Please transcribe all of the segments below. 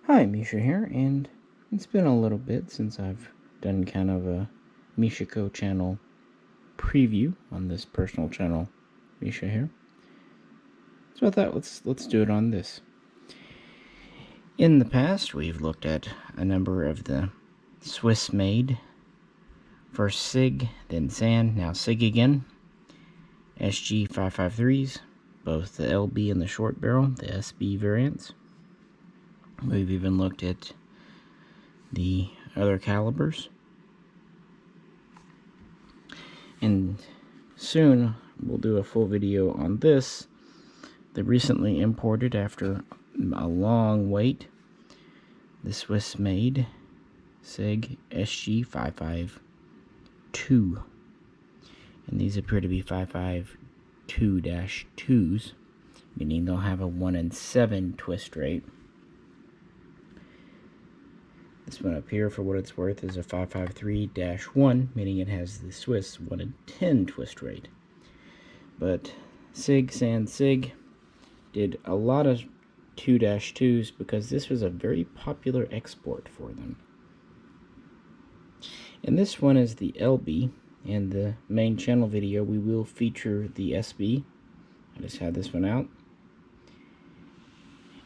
Hi, Misha here, and it's been a little bit since I've done kind of a Mishaco Channel preview on this personal channel, Misha here. So I thought let's do it on this. In the past, we've looked at a number of the Swiss-made, first SiG, then SAN, now SiG again, SG-553s, both the LB and the short barrel, the SB variants. We've even looked at the other calibers. And soon we'll do a full video on this, the recently imported after a long wait, the Swiss-made SiG SG-552. And these appear to be 552-2s, meaning they'll have a 1 in 7 twist rate. This one up here, for what it's worth, is a 553-1, meaning it has the Swiss 1 in 10 twist rate. But SiG, SAN, SiG did a lot of 2-2s because this was a very popular export for them. And this one is the LB. In the main channel video, we will feature the SB. I just had this one out.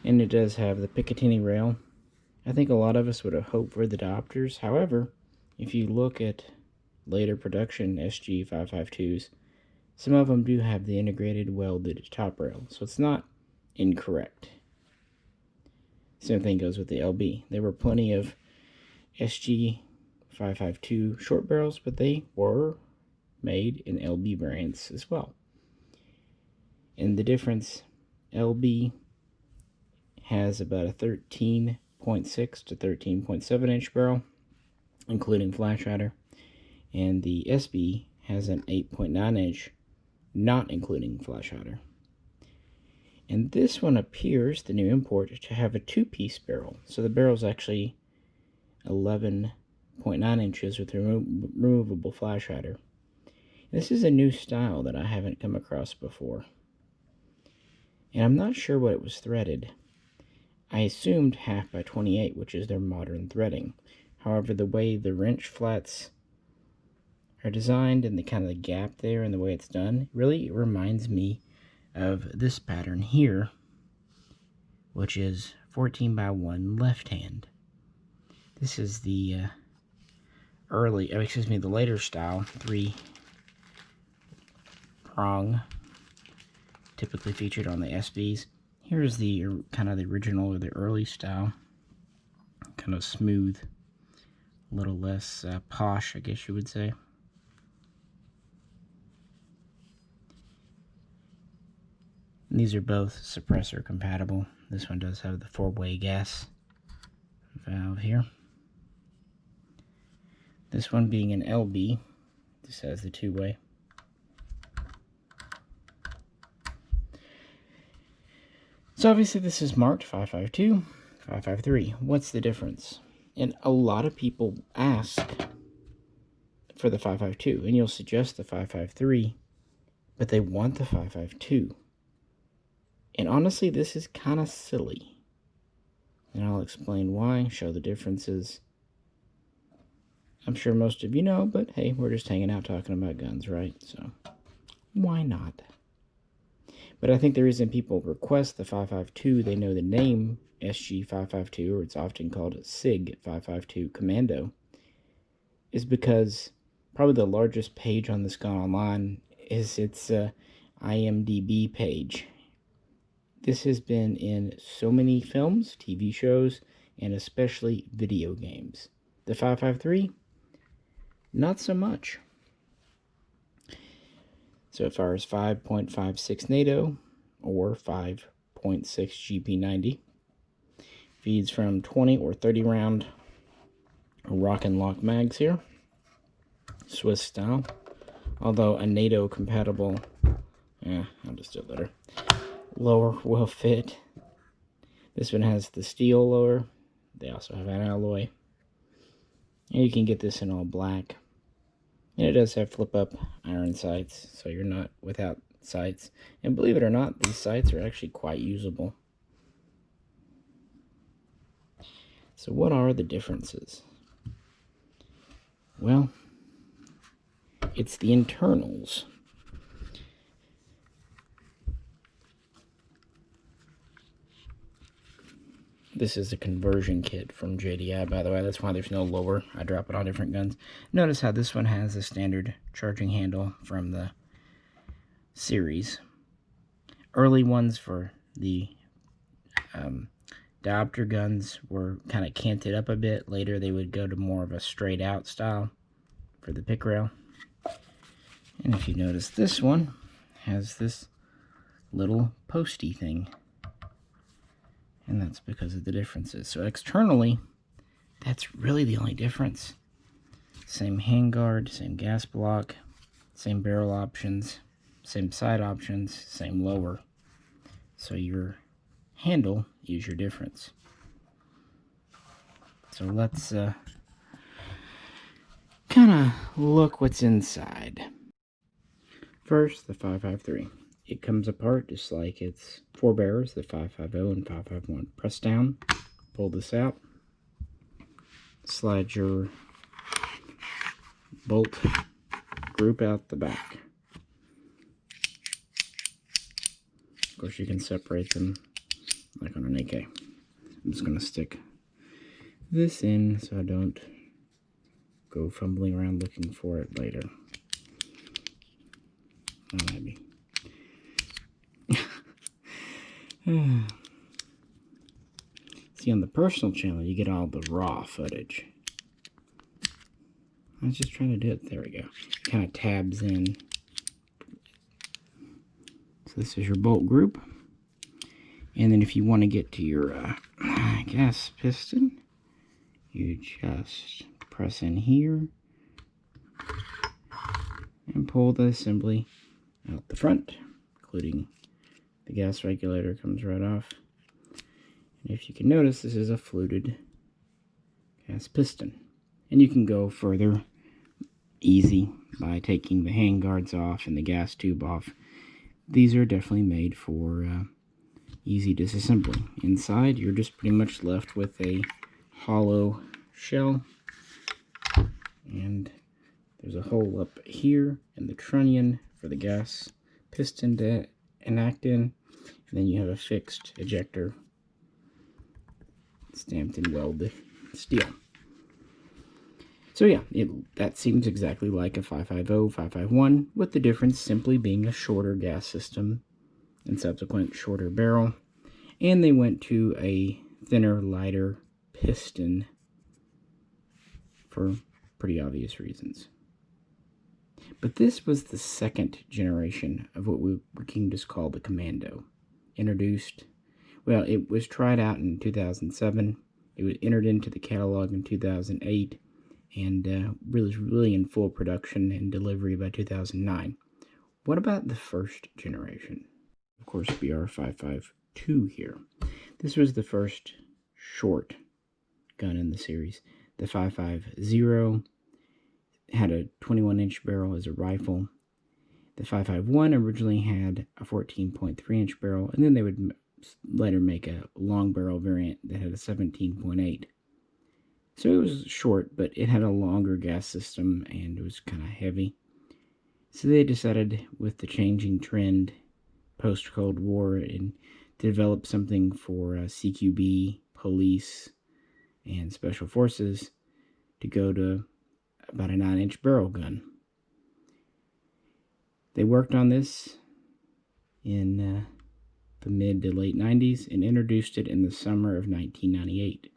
And it does have the Picatinny rail. I think a lot of us would have hoped for the diopters. However, if you look at later production SG-552s, some of them do have the integrated welded top rail, so it's not incorrect. Same thing goes with the LB. There were plenty of SG-552 short barrels, but they were made in LB variants as well. And the difference, LB has about a 13.6 to 13.7 inch barrel, including flash hider, and the SB has an 8.9 inch, not including flash hider. And this one appears, the new import, to have a 2-piece barrel. So the barrel is actually 11.9 inches with removable flash hider. This is a new style that I haven't come across before. And I'm not sure what it was threaded. I assumed 1/2x28, which is their modern threading. However, the way the wrench flats are designed and the kind of the gap there and the way it's done really reminds me of this pattern here, which is 14x1 left hand. This is the the later style 3-prong, typically featured on the SBs. Here's the kind of the original or the early style, kind of smooth, a little less posh, I guess you would say. And these are both suppressor compatible. This one does have the 4-way gas valve here. This one being an LB, this has the 2-way. So obviously this is marked 552, 553. What's the difference? And a lot of people ask for the 552, and you'll suggest the 553, but they want the 552. And honestly, this is kind of silly. And I'll explain why, show the differences. I'm sure most of you know, but hey, we're just hanging out talking about guns, right? So, why not? But I think the reason people request the 552, they know the name SG-552, or it's often called a SiG 552 Commando, is because probably the largest page on this gun online is its IMDb page. This has been in so many films, TV shows, and especially video games. The 553, not so much. So it fires 5.56 NATO or 5.6 GP90. Feeds from 20 or 30 round rock and lock mags here. Swiss style. Although a NATO compatible, I'll just do it later. Lower will fit. This one has the steel lower. They also have an alloy. And you can get this in all black. And it does have flip-up iron sights, so you're not without sights. And believe it or not, these sights are actually quite usable. So what are the differences? Well, it's the internals. This is a conversion kit from JDI, by the way. That's why there's no lower. I drop it on different guns. Notice how this one has a standard charging handle from the series. Early ones for the diopter guns were kind of canted up a bit. Later they would go to more of a straight out style for the pick rail. And if you notice, this one has this little posty thing. And that's because of the differences. So externally, that's really the only difference. Same handguard, same gas block, same barrel options, same side options, same lower. So your handle is your difference. So let's kind of look what's inside. First, the 553. It comes apart just like its forebears, the 550 and 551. Press down, pull this out, slide your bolt group out the back. Of course, you can separate them like on an AK. I'm just going to stick this in so I don't go fumbling around looking for it later. Oh, maybe. See, on the personal channel, you get all the raw footage. I was just trying to do it. There we go. It kind of tabs in. So this is your bolt group. And then if you want to get to your gas piston, you just press in here and pull the assembly out the front, including the gas regulator comes right off. And if you can notice, this is a fluted gas piston. And you can go further easy by taking the hand guards off and the gas tube off. These are definitely made for easy disassembly. Inside, you're just pretty much left with a hollow shell. And there's a hole up here in the trunnion for the gas piston to enact in. And then you have a fixed ejector stamped in welded steel. So yeah, that seems exactly like a 550, 551, with the difference simply being a shorter gas system and subsequent shorter barrel. And they went to a thinner, lighter piston for pretty obvious reasons. But this was the second generation of what we can just call the Commando. Introduced, well, it was tried out in 2007. It was entered into the catalog in 2008, and really in full production and delivery by 2009. What about the first generation? Of course, BR552 here. This was the first short gun in the series. The 550 had a 21-inch barrel as a rifle. The 551 originally had a 14.3-inch barrel, and then they would later make a long barrel variant that had a 17.8. So it was short, but it had a longer gas system, and it was kind of heavy. So they decided, with the changing trend post-Cold War, and to develop something for CQB, police, and special forces, to go to about a 9-inch barrel gun. They worked on this in the mid to late 90s and introduced it in the summer of 1998.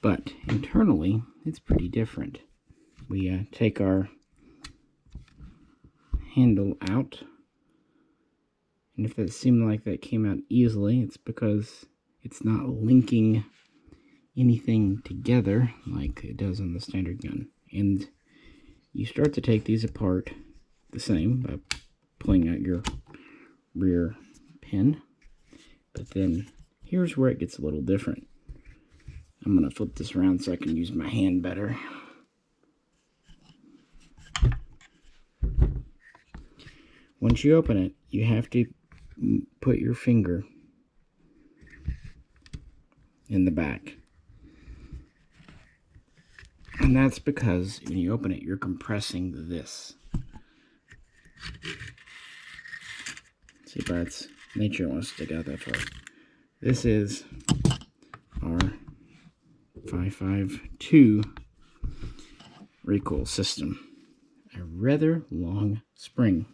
But internally, it's pretty different. We take our handle out, and if it seemed like that came out easily, it's because it's not linking anything together like it does on the standard gun. And you start to take these apart the same by pulling out your rear pin. But then here's where it gets a little different. I'm going to flip this around so I can use my hand better. Once you open it, you have to put your finger in the back. And that's because when you open it, you're compressing this. See, by its nature, it wants to stick out that far. This is our 552 recoil system. A rather long spring.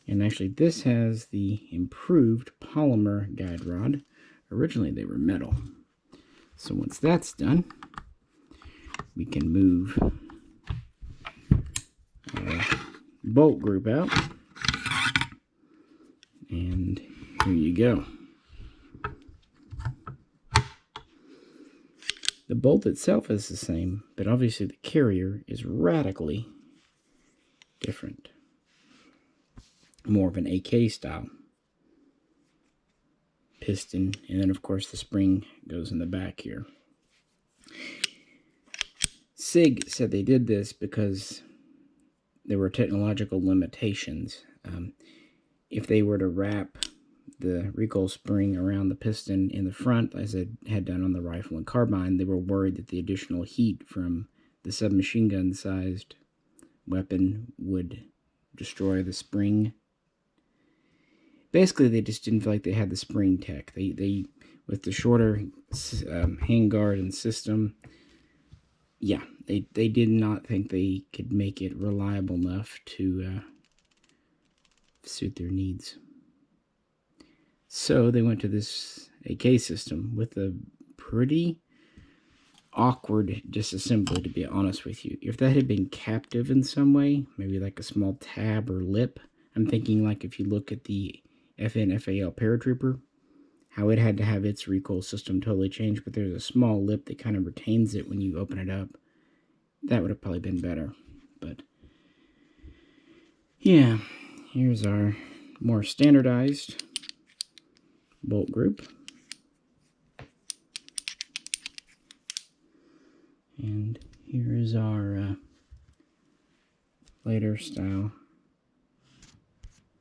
And actually, this has the improved polymer guide rod. Originally, they were metal. So once that's done, we can move our bolt group out. And here you go. The bolt itself is the same, but obviously the carrier is radically different. More of an AK style piston, and then of course the spring goes in the back here. SiG said they did this because there were technological limitations. If they were to wrap the recoil spring around the piston in the front, as it had done on the rifle and carbine, they were worried that the additional heat from the submachine gun sized weapon would destroy the spring. Basically, they just didn't feel like they had the spring tech. They with the shorter handguard and system, yeah, they did not think they could make it reliable enough to suit their needs. So they went to this AK system with a pretty awkward disassembly, to be honest with you. If that had been captive in some way, maybe like a small tab or lip, I'm thinking like if you look at the FN-FAL paratrooper, how it had to have its recoil system totally changed, but there's a small lip that kind of retains it when you open it up. That would have probably been better. But yeah, here's our more standardized bolt group. And here is our later style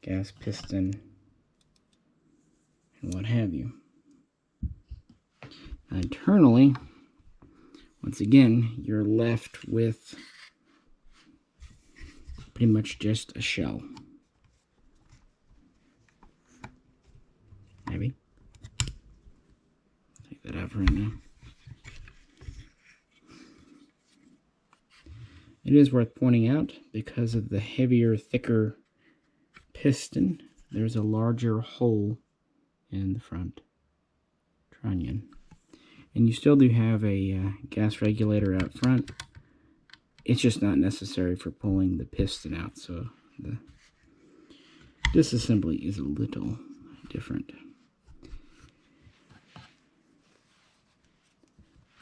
gas piston and what have you. Internally, once again, you're left with pretty much just a shell. Maybe. Take that out for right now. It is worth pointing out, because of the heavier, thicker piston, there's a larger hole in the front trunnion. And you still do have a gas regulator out front. It's just not necessary for pulling the piston out, so the disassembly is a little different.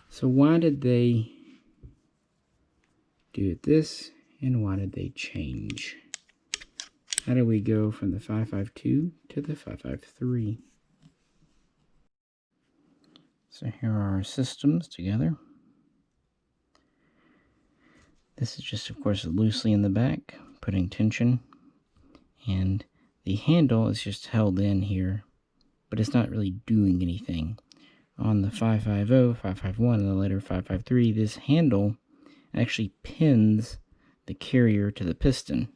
So why did they do it this, and why did they change? How do we go from the 552 to the 553? So here are our systems together. This is just, of course, loosely in the back, putting tension. And the handle is just held in here, but it's not really doing anything. On the 550, 551, and the later 553, this handle actually pins the carrier to the piston,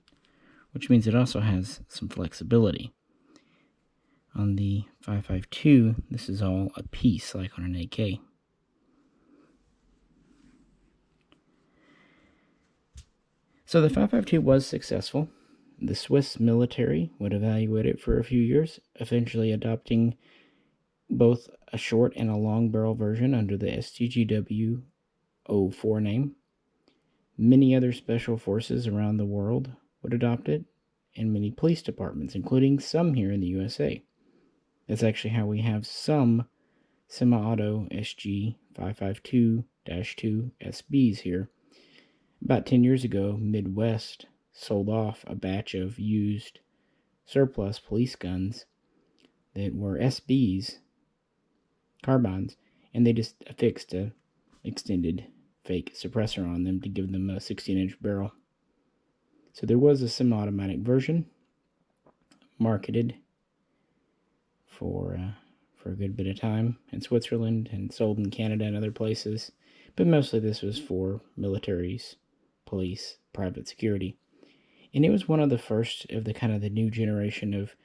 which means it also has some flexibility. On the 552, this is all a piece, like on an AK. So the 552 was successful. The Swiss military would evaluate it for a few years, eventually adopting both a short and a long barrel version under the STGW-04 name. Many other special forces around the world would adopt it, and many police departments, including some here in the USA. That's actually how we have some semi-auto SG-552-2 SBs here. About 10 years ago, Midwest sold off a batch of used surplus police guns that were SBs, carbines, and they just affixed a extended fake suppressor on them to give them a 16-inch barrel. So there was a semi-automatic version marketed for for a good bit of time in Switzerland and sold in Canada and other places. But mostly this was for militaries, police, private security. And it was one of the first of the kind of the new generation of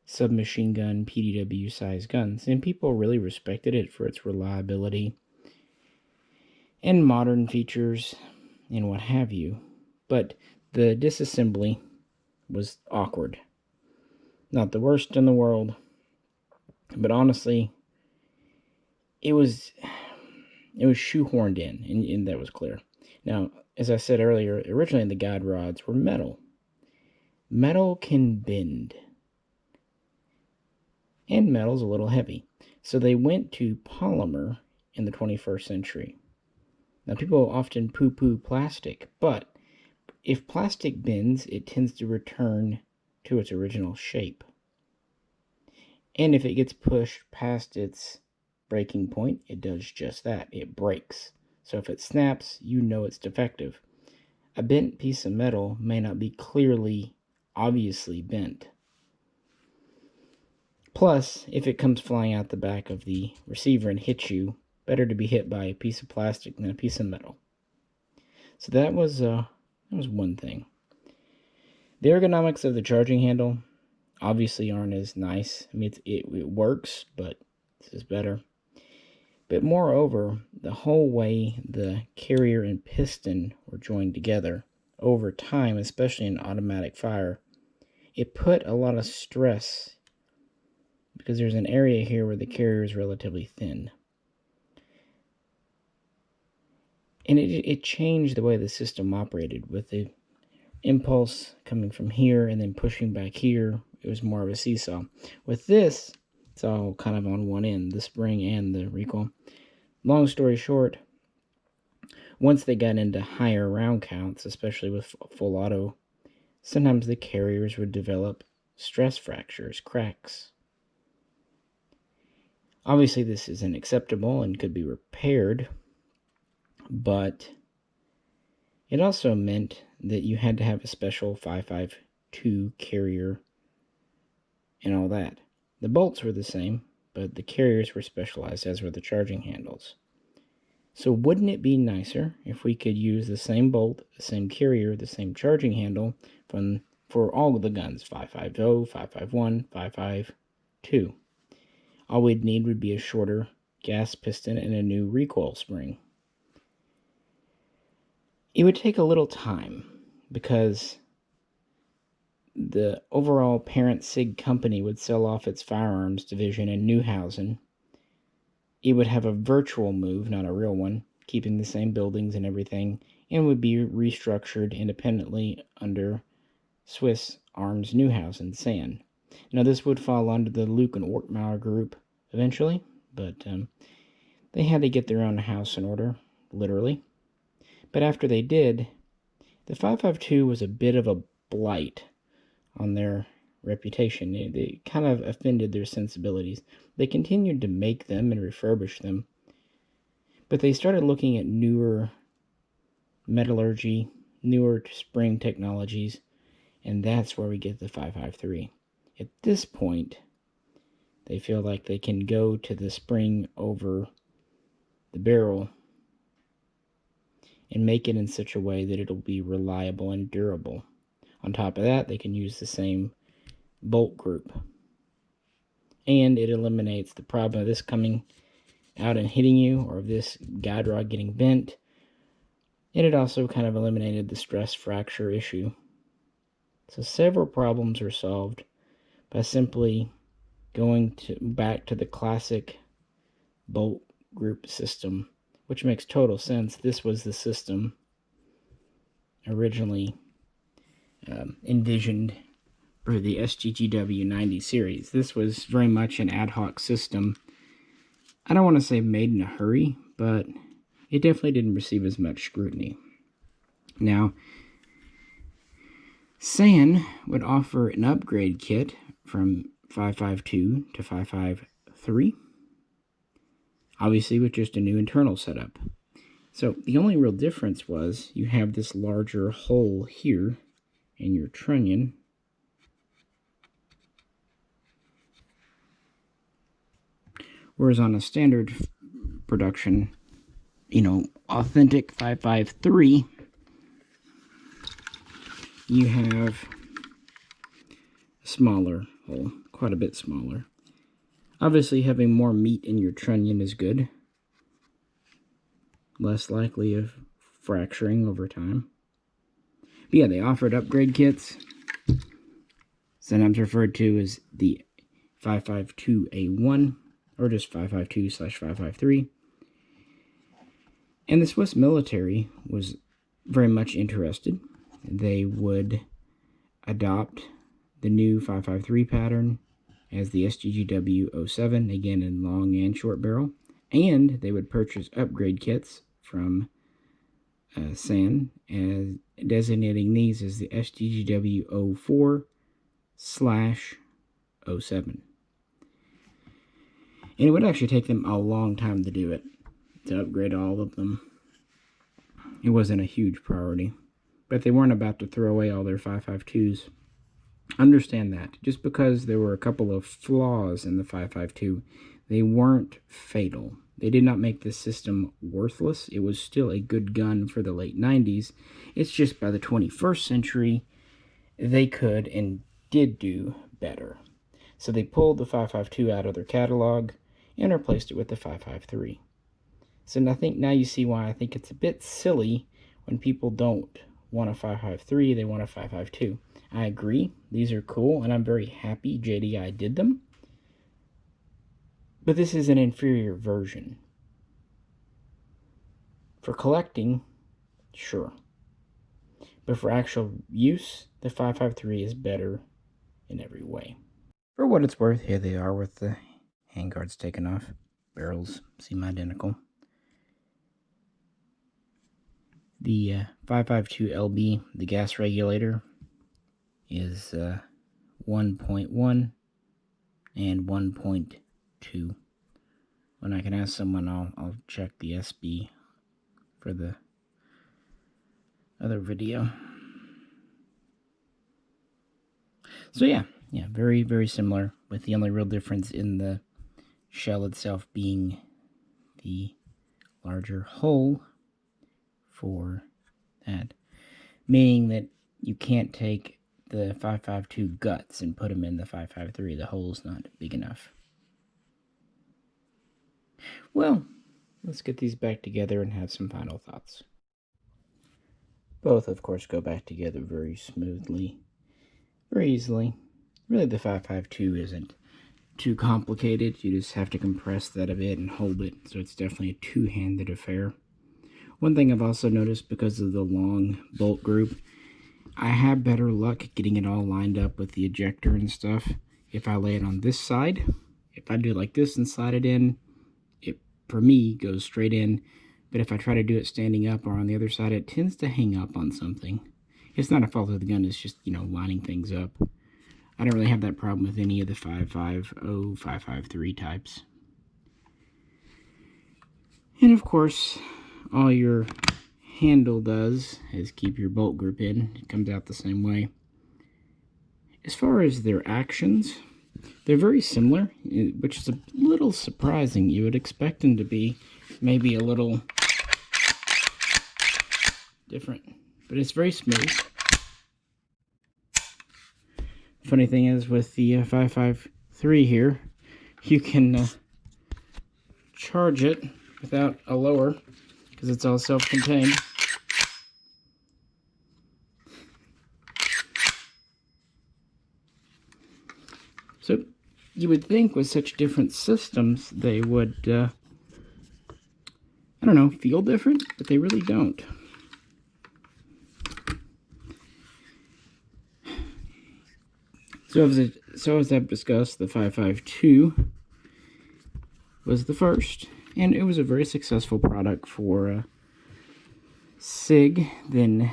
submachine gun, PDW size guns. And people really respected it for its reliability and modern features and what have you. But the disassembly was awkward. Not the worst in the world, but honestly, it was shoehorned in, and that was clear. Now, as I said earlier, originally the guide rods were metal. Metal can bend, and metal's a little heavy. So they went to polymer in the 21st century. Now, people often poo-poo plastic, but if plastic bends, it tends to return to its original shape. And if it gets pushed past its breaking point, it does just that. It breaks. So if it snaps, you know it's defective. A bent piece of metal may not be clearly, obviously bent. Plus, if it comes flying out the back of the receiver and hits you, better to be hit by a piece of plastic than a piece of metal. So that was one thing. The ergonomics of the charging handle obviously aren't as nice. I mean, it works, but this is better. But moreover, the whole way the carrier and piston were joined together over time, especially in automatic fire, it put a lot of stress because there's an area here where the carrier is relatively thin. And it changed the way the system operated with the impulse coming from here and then pushing back here. It was more of a seesaw. With this, it's all kind of on one end, the spring and the recoil. Long story short, once they got into higher round counts, especially with full auto, sometimes the carriers would develop stress fractures, cracks. Obviously, this isn't acceptable and could be repaired, but it also meant that you had to have a special 552 carrier and all that. The bolts were the same, but the carriers were specialized, as were the charging handles. So wouldn't it be nicer if we could use the same bolt, the same carrier, the same charging handle for all of the guns, 550, 551, 552? All we'd need would be a shorter gas piston and a new recoil spring. It would take a little time because the overall parent SiG company would sell off its firearms division in Neuhausen. It would have a virtual move, not a real one, keeping the same buildings and everything, and would be restructured independently under Swiss Arms Neuhausen SAN. Now, this would fall under the Luke and Ortmauer group eventually, but they had to get their own house in order, literally. But after they did, the 552 was a bit of a blight on their reputation. It kind of offended their sensibilities. They continued to make them and refurbish them, but they started looking at newer metallurgy, newer spring technologies, and that's where we get the 553. At this point, they feel like they can go to the spring over the barrel and make it in such a way that it'll be reliable and durable. On top of that, they can use the same bolt group. And it eliminates the problem of this coming out and hitting you, or of this guide rod getting bent. And it also kind of eliminated the stress fracture issue. So several problems are solved by simply going back to the classic bolt group system, which makes total sense. This was the system originally envisioned for the SGGW 90 series. This was very much an ad hoc system. I don't want to say made in a hurry, but it definitely didn't receive as much scrutiny. Now, SAN would offer an upgrade kit from 552 to 553, obviously with just a new internal setup. So the only real difference was you have this larger hole here in your trunnion, Whereas on a standard production, you know, authentic 553, you have a smaller hole, quite a bit smaller. Obviously, having more meat in your trunnion is good. Less likely of fracturing over time. But yeah, they offered upgrade kits, sometimes referred to as the 552A1, or just 552/553. And the Swiss military was very much interested. They would adopt the new 553 pattern as the SGGW-07, again in long and short barrel, and they would purchase upgrade kits from SAN, as designating these as the SGGW-04/07. And it would actually take them a long time to do it, to upgrade all of them. It wasn't a huge priority, but they weren't about to throw away all their 552s. Understand that. Just because there were a couple of flaws in the 552, they weren't fatal. They did not make this system worthless. It was still a good gun for the late 90s. It's just by the 21st century, they could and did do better. So they pulled the 552 out of their catalog and replaced it with the 553. So I think now you see why I think it's a bit silly when people don't want a 553, they want a 552. I agree, these are cool, and I'm very happy JDI did them. But this is an inferior version. For collecting, sure. But for actual use, the 553 is better in every way. For what it's worth, here they are with the handguards taken off. Barrels seem identical. The 552LB, the gas regulator, is 1.1 and 1.2. When I can ask someone, I'll check the SB for the other video. So yeah, very, very similar, with the only real difference in the shell itself being the larger hole for that. Meaning that you can't take the 552 guts and put them in the 553. The hole's not big enough. Well, let's get these back together and have some final thoughts. Both, of course, go back together very smoothly, very easily. Really, the 552 isn't too complicated. You just have to compress that a bit and hold it, so it's definitely a two-handed affair. One thing I've also noticed, because of the long bolt group, I have better luck getting it all lined up with the ejector and stuff if I lay it on this side. If I do it like this and slide it in, it, for me, goes straight in. But if I try to do it standing up or on the other side, it tends to hang up on something. It's not a fault of the gun, it's just, lining things up. I don't really have that problem with any of the 550, 553 types. And of course, all your handle does is keep your bolt group in. It comes out the same way. As far as their actions, they're very similar, which is a little surprising. You would expect them to be maybe a little different, but it's very smooth. Funny thing is, with the 553 here, you can charge it without a lower, because it's all self-contained. So you would think with such different systems they would, I don't know, feel different, but they really don't. So as I've discussed, the 552 was the first, and it was a very successful product for SiG, then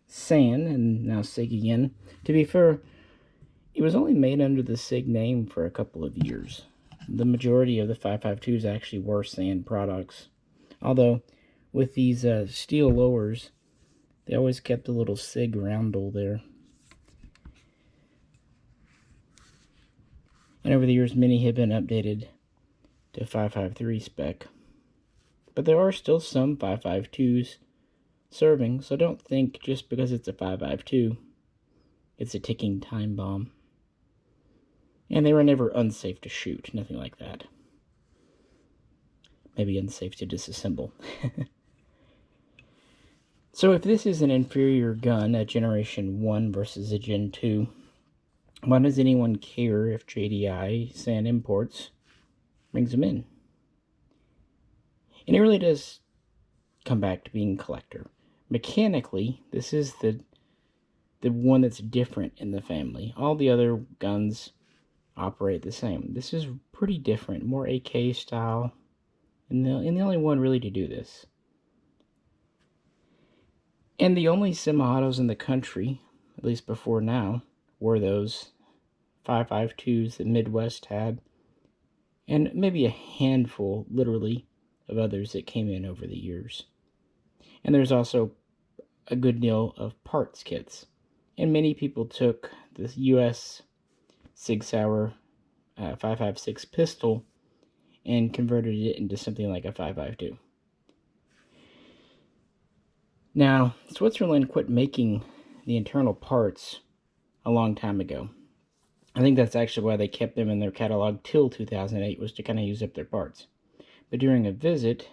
SAN, and now SiG again. To be fair, it was only made under the SiG name for a couple of years. The majority of the 552s actually were SAN products. Although, with these steel lowers, they always kept a little SiG roundel there. And over the years, many have been updated to 5.53 spec. But there are still some 5.52s serving, so don't think just because it's a 5.52, it's a ticking time bomb. And they were never unsafe to shoot, nothing like that. Maybe unsafe to disassemble. So if this is an inferior gun, a Generation 1 versus a Gen 2, why does anyone care if JDI, SAN Imports, brings them in? And it really does come back to being collector. Mechanically, this is the one that's different in the family. All the other guns operate the same. This is pretty different, more AK style, and the only one really to do this. And the only semi-autos in the country, at least before now, were those 5.52s that Midwest had, and maybe a handful, literally, of others that came in over the years. And there's also a good deal of parts kits. And many people took the US SiG Sauer 5.56 pistol and converted it into something like a 5.52. Now, Switzerland quit making the internal parts a long time ago. I think that's actually why they kept them in their catalog till 2008, was to kind of use up their parts. But during a visit,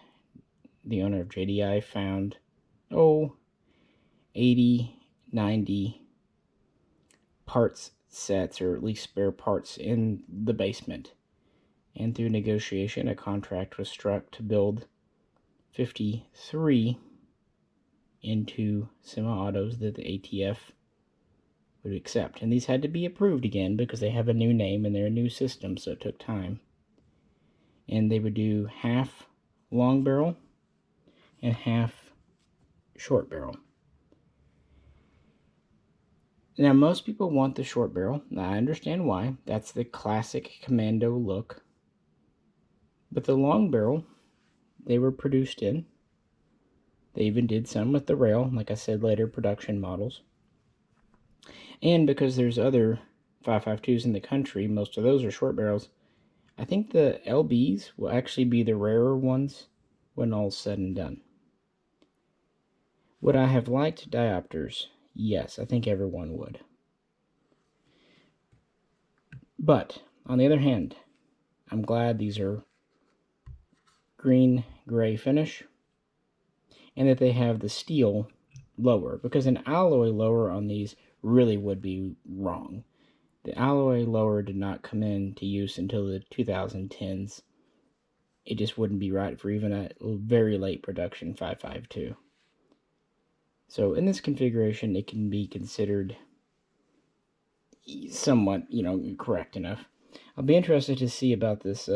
the owner of JDI found, 80, 90 parts sets, or at least spare parts, in the basement. And through negotiation, a contract was struck to build 53 into semi-autos that the ATF would accept. And these had to be approved again because they have a new name and they're a new system, so it took time. And they would do half long barrel and half short barrel. Now, most people want the short barrel. I understand why. That's the classic commando look. But the long barrel, they were produced in. They even did some with the rail, like I said, later production models. And because there's other 5.52s in the country, most of those are short barrels, I think the LBs will actually be the rarer ones when all's said and done. Would I have liked diopters? Yes, I think everyone would. But, on the other hand, I'm glad these are green-gray finish, and that they have the steel lower, because an alloy lower on these really would be wrong. The alloy lower did not come into use until the 2010s. It just wouldn't be right for even a very late production 5.52. So in this configuration, it can be considered somewhat, correct enough. I'll be interested to see about this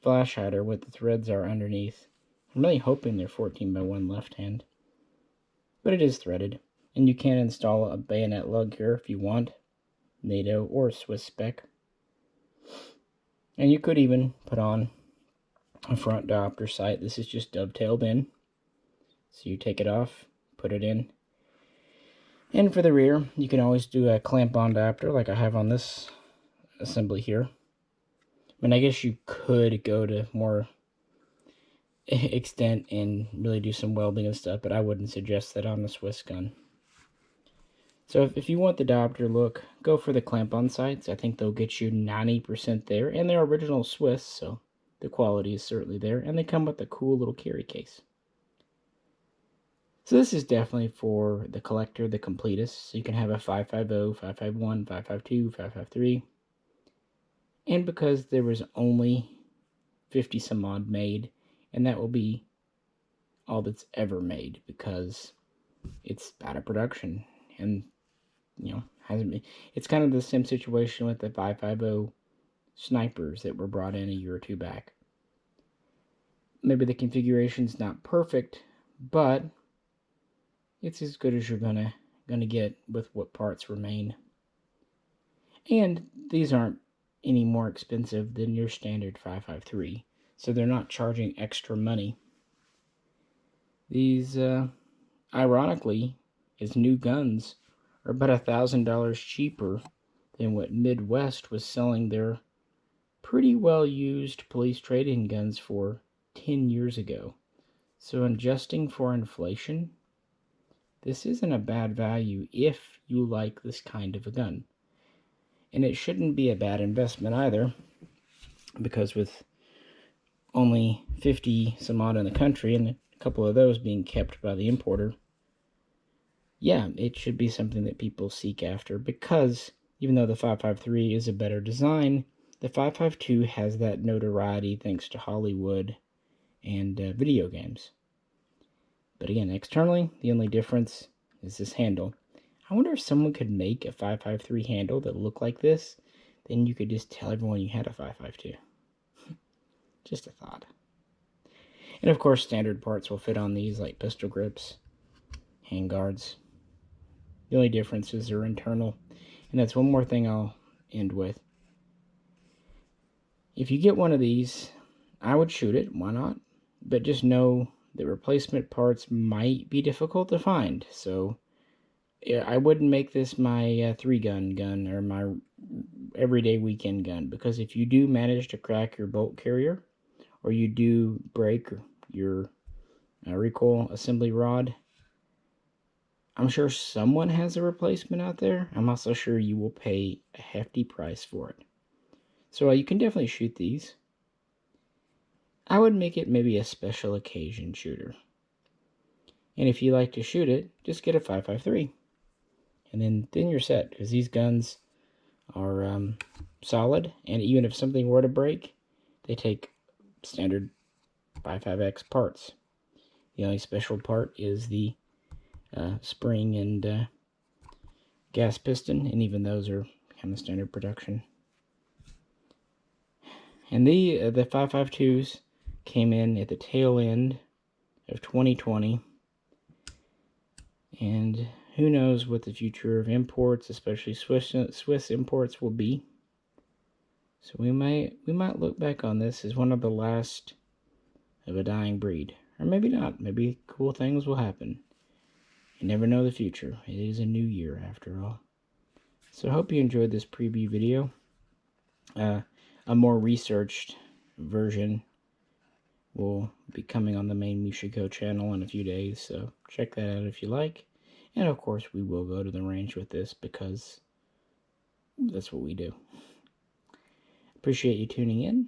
flash hider, what the threads are underneath. I'm really hoping they're 14x1 left hand. But it is threaded. And you can install a bayonet lug here if you want, NATO or Swiss spec. And you could even put on a front diopter sight. This is just dovetailed in. So you take it off, put it in. And for the rear, you can always do a clamp-on diopter like I have on this assembly here. I mean, I guess you could go to more extent and really do some welding and stuff, but I wouldn't suggest that on the Swiss gun. So if you want the diopter look, go for the clamp-on sights. I think they'll get you 90% there, and they're original Swiss, so the quality is certainly there, and they come with a cool little carry case. So this is definitely for the collector, the completist. So you can have a 5.50, 5.51, 5.52, 5.53. And because there was only 50 some odd made, and that will be all that's ever made because it's out of production. And, hasn't been. It's kind of the same situation with the 5.50 snipers that were brought in a year or two back. Maybe the configuration's not perfect, but it's as good as you're gonna get with what parts remain. And these aren't any more expensive than your standard 5.53, so they're not charging extra money. These, ironically, as new guns, are about $1,000 cheaper than what Midwest was selling their pretty well used police trade-in guns for 10 years ago. So adjusting for inflation, this isn't a bad value if you like this kind of a gun. And it shouldn't be a bad investment either, because with only 50 some odd in the country and a couple of those being kept by the importer, yeah, it should be something that people seek after, because even though the 5.53 is a better design, the 5.52 has that notoriety thanks to Hollywood and video games. But again, externally, the only difference is this handle. I wonder if someone could make a 5.53 handle that looked like this, then you could just tell everyone you had a 5.52. Just a thought. And of course, standard parts will fit on these, like pistol grips, hand guards. The only differences are internal. And that's one more thing I'll end with. If you get one of these, I would shoot it, why not? But just know that replacement parts might be difficult to find. So I wouldn't make this my 3-gun gun or my everyday weekend gun, because if you do manage to crack your bolt carrier, or you do break your recoil assembly rod, I'm sure someone has a replacement out there. I'm also sure you will pay a hefty price for it. So you can definitely shoot these. I would make it maybe a special occasion shooter. And if you like to shoot it, just get a 5.53. And then you're set, because these guns are solid, and even if something were to break, they take standard 5.5X parts. The only special part is the spring and gas piston, and even those are kind of standard production. And the 5.52s came in at the tail end of 2020, and who knows what the future of imports, especially Swiss imports, will be. So we might look back on this as one of the last of a dying breed, or maybe not. Maybe cool things will happen. You never know the future. It is a new year after all. So I hope you enjoyed this preview video. A more researched version will be coming on the main Mishaco channel in a few days, so check that out if you like. And of course, we will go to the range with this, because that's what we do. Appreciate you tuning in.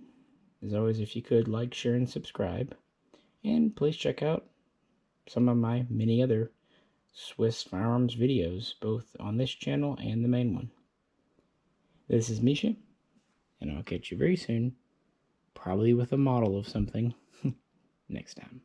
As always, if you could, like, share, and subscribe. And please check out some of my many other Swiss firearms videos, both on this channel and the main one. This is Misha, and I'll catch you very soon, probably with a model of something next time.